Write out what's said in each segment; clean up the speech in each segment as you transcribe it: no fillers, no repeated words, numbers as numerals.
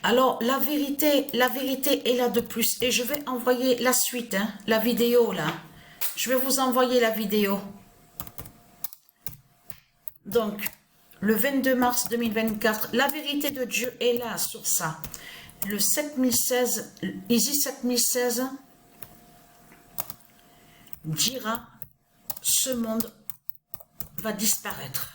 Alors, la vérité est là de plus. Et je vais envoyer la suite, hein, la vidéo là. Je vais vous envoyer la vidéo. Donc, le 22 mars 2024, la vérité de Dieu est là sur ça. Le 7016, Isis 7016 dira, ce monde va disparaître.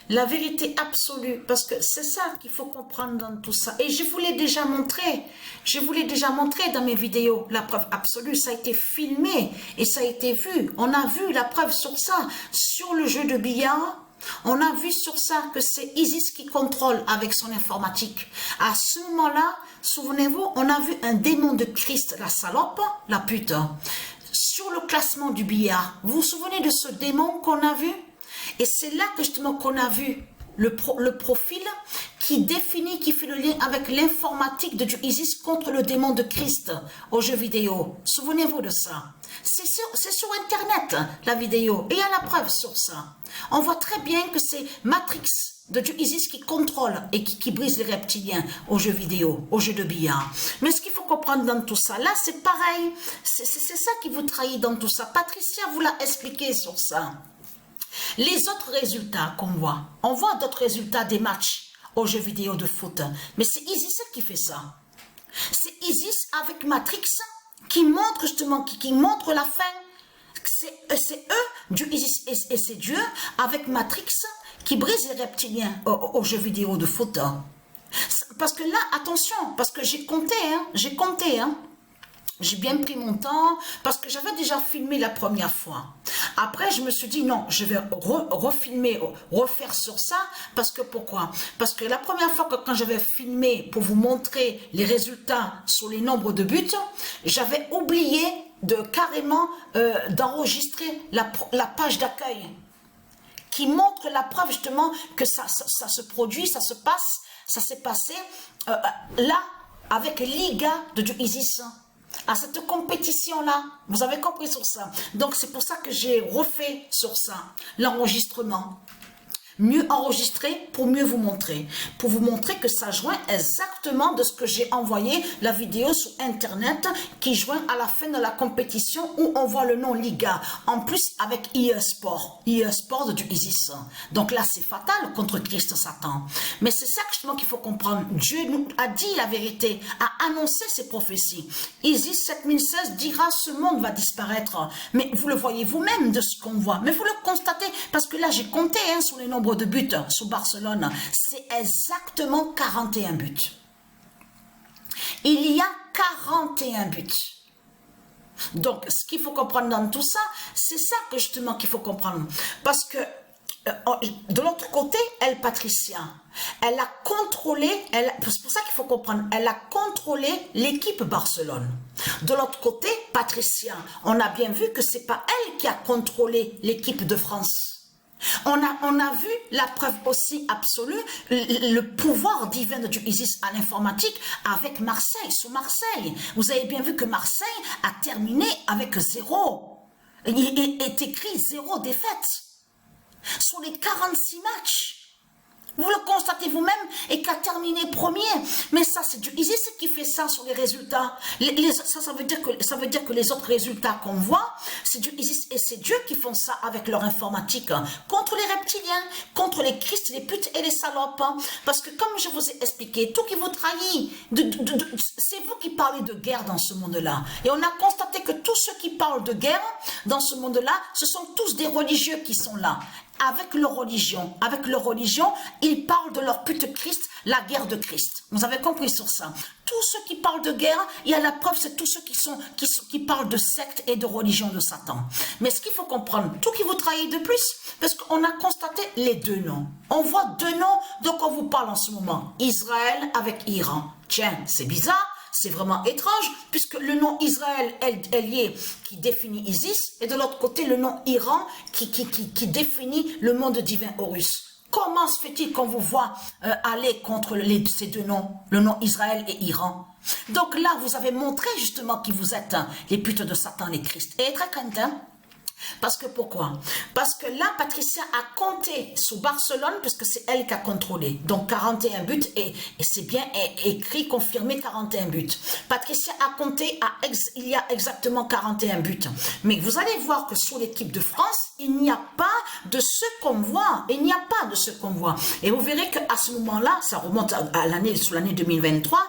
La vérité absolue, parce que c'est ça qu'il faut comprendre dans tout ça. Et je vous l'ai déjà montré. Je vous l'ai déjà montré dans mes vidéos. La preuve absolue, ça a été filmé et ça a été vu. On a vu la preuve sur ça. Sur le jeu de billard, on a vu sur ça que c'est Isis qui contrôle avec son informatique. À ce moment-là, souvenez-vous, on a vu un démon de Christ, la salope, la pute, sur le classement du billard. Vous vous souvenez de ce démon qu'on a vu? Et c'est là que justement qu'on a vu le profil qui définit, qui fait le lien avec l'informatique de Dieu Isis contre le démon de Christ aux jeux vidéo. Souvenez-vous de ça. C'est sur Internet, la vidéo. Et il y a la preuve sur ça. On voit très bien que c'est Matrix de Dieu Isis qui contrôle et qui brise les reptiliens aux jeux vidéo, aux jeux de billard. Mais ce qu'il faut comprendre dans tout ça, là c'est pareil. C'est ça qui vous trahit dans tout ça. Patricia vous l'a expliqué sur ça. Les autres résultats qu'on voit, on voit d'autres résultats des matchs aux jeux vidéo de foot, mais c'est Isis qui fait ça. C'est Isis avec Matrix qui montre justement, qui montre la fin. C'est eux, Dieu Isis et c'est Dieu, avec Matrix qui brise les reptiliens aux jeux vidéo de foot. Parce que là, attention, parce que j'ai compté, j'ai bien pris mon temps parce que j'avais déjà filmé la première fois. Après, je me suis dit non, je vais refilmer, refaire sur ça. Parce que pourquoi? Parce que la première fois quand j'avais filmé pour vous montrer les résultats sur les nombres de buts, j'avais oublié de carrément d'enregistrer la page d'accueil qui montre la preuve justement que ça se produit, ça se passe, ça s'est passé là avec l'IGA de Dieu Isis. À cette compétition-là, vous avez compris sur ça. Donc, c'est pour ça que j'ai refait sur ça l'enregistrement. Mieux enregistrer pour mieux vous montrer. Pour vous montrer que ça joint exactement de ce que j'ai envoyé, la vidéo sur Internet, qui joint à la fin de la compétition où on voit le nom Liga. En plus, avec IE Sport de Dieu Isis. Donc là, c'est fatal contre Christ Satan. Mais c'est ça justement qu'il faut comprendre. Dieu nous a dit la vérité, a annoncé ses prophéties. Isis 7016 dira ce monde va disparaître. Mais vous le voyez vous-même de ce qu'on voit. Mais vous le constatez parce que là, j'ai compté sur les nombres de buts sur Barcelone, c'est exactement 41 buts. Il y a 41 buts. Donc, ce qu'il faut comprendre dans tout ça, c'est ça que justement qu'il faut comprendre. Parce que, de l'autre côté, elle, Patricia, elle a contrôlé, c'est pour ça qu'il faut comprendre, elle a contrôlé l'équipe Barcelone. De l'autre côté, Patricia, on a bien vu que c'est pas elle qui a contrôlé l'équipe de France. On a vu la preuve aussi absolue, le pouvoir divin de Dieu Isis à l'informatique avec Marseille, sous Marseille. Vous avez bien vu que Marseille a terminé avec 0. Il est écrit 0 défaite sur les 46 matchs. Vous le constatez vous-même et qu'a terminé premier. Mais ça, c'est Dieu Isis qui fait ça sur les résultats. Ça veut dire que les autres résultats qu'on voit, c'est Dieu Isis et c'est Dieu qui font ça avec leur informatique. Contre les reptiliens, contre les Christ, les putes et les salopes. Parce que comme je vous ai expliqué, tout qui vous trahit, c'est vous qui parlez de guerre dans ce monde-là. Et on a constaté que tous ceux qui parlent de guerre dans ce monde-là, ce sont tous des religieux qui sont là. Avec leur religion, ils parlent de leur pute Christ, la guerre de Christ. Vous avez compris sur ça. Tous ceux qui parlent de guerre, il y a la preuve, c'est tous ceux qui parlent de secte et de religion de Satan. Mais ce qu'il faut comprendre, tout qui vous trahit de plus, parce qu'on a constaté les deux noms. On voit deux noms dont on vous parle en ce moment. Israël avec Iran. Tiens, c'est bizarre. C'est vraiment étrange, puisque le nom Israël est lié, qui définit Isis, et de l'autre côté, le nom Iran, qui définit le monde divin Horus. Comment se fait-il qu'on vous voit aller contre ces deux noms, le nom Israël et Iran? Donc là, vous avez montré justement qui vous êtes, les putes de Satan, les Christ. Et très content. Parce que pourquoi? Parce que là, Patricia a compté sur Barcelone, puisque c'est elle qui a contrôlé. Donc 41 buts, et c'est bien écrit, confirmé 41 buts. Patricia a compté, il y a exactement 41 buts. Mais vous allez voir que sur l'équipe de France, il n'y a pas de ce qu'on voit. Il n'y a pas de ce qu'on voit. Et vous verrez qu'à ce moment-là, ça remonte à sur l'année 2023,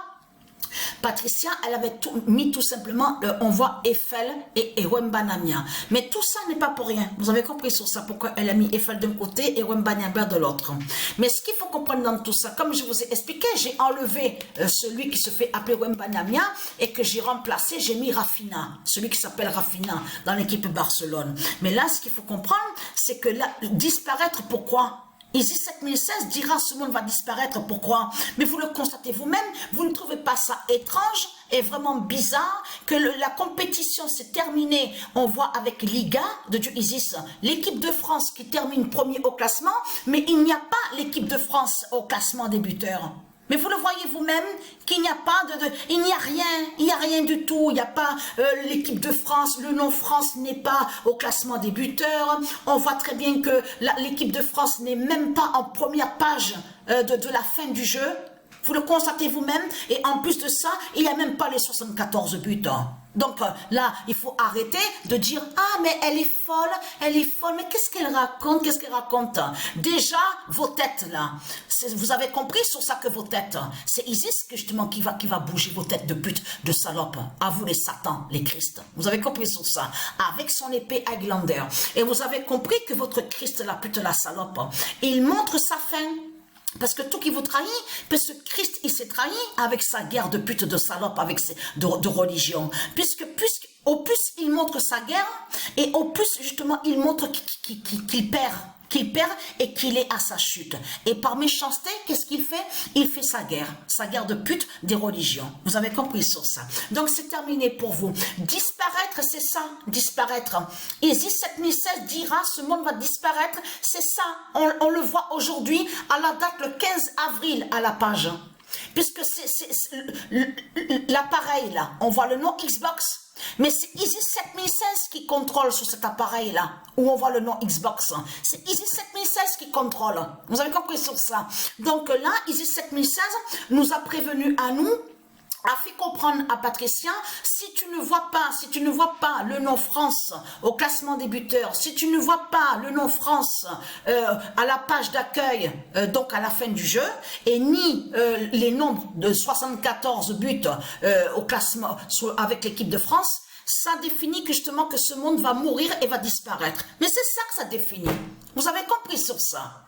Patricia, elle avait mis tout simplement, on voit Eiffel et Wembanyama. Mais tout ça n'est pas pour rien. Vous avez compris sur ça, pourquoi elle a mis Eiffel d'un côté et Wembanyama de l'autre. Mais ce qu'il faut comprendre dans tout ça, comme je vous ai expliqué, j'ai enlevé celui qui se fait appeler Wembanyama et que j'ai remplacé, j'ai mis Rafinha, celui qui s'appelle Rafinha dans l'équipe Barcelone. Mais là, ce qu'il faut comprendre, c'est que là, disparaître, pourquoi? Isis 7016 dira ce monde va disparaître, pourquoi? Mais vous le constatez vous-même, vous ne trouvez pas ça étrange et vraiment bizarre que la compétition s'est terminée, on voit avec Liga de Dieu Isis, l'équipe de France qui termine premier au classement, mais il n'y a pas l'équipe de France au classement des buteurs. Mais vous le voyez vous-même qu'il n'y a pas il n'y a rien du tout. Il n'y a pas l'équipe de France, le nom France n'est pas au classement des buteurs. On voit très bien que l'équipe de France n'est même pas en première page de la fin du jeu. Vous le constatez vous-même. Et en plus de ça, il n'y a même pas les 74 buts. Donc là, il faut arrêter de dire « Ah, mais elle est folle, mais qu'est-ce qu'elle raconte, Déjà, vos têtes là, vous avez compris sur ça que vos têtes, c'est Isis que justement qui va bouger vos têtes de pute, de salope, à vous les satans, les Christ. Vous avez compris sur ça, avec son épée Highlander. Et vous avez compris que votre Christ, la pute, la salope, il montre sa fin. Parce que tout qui vous trahit, parce que Christ, il s'est trahi avec sa guerre de pute, de salope, avec de religion. Au plus il montre sa guerre, et au plus justement il montre qu'il perd et qu'il est à sa chute. Et par méchanceté, qu'est-ce qu'il fait? Il fait sa guerre de pute des religions. Vous avez compris sur ça. Donc c'est terminé pour vous. Disparaître, c'est ça, disparaître. Isis 7016 dira, ce monde va disparaître, c'est ça. On le voit aujourd'hui, à la date le 15 avril à la page. Puisque c'est l'appareil là, on voit le nom Xbox. Mais c'est Isis 7016 qui contrôle sur cet appareil-là, où on voit le nom Xbox. C'est Isis 7016 qui contrôle. Vous avez compris sur ça. Donc là, Isis 7016 nous a prévenu à nous, a fait comprendre à Patricia, si tu ne vois pas le nom France au classement des buteurs, si tu ne vois pas le nom France à la page d'accueil, donc à la fin du jeu, et ni les nombres de 74 buts au classement avec l'équipe de France, ça définit que justement que ce monde va mourir et va disparaître. Mais c'est ça que ça définit. Vous avez compris sur ça.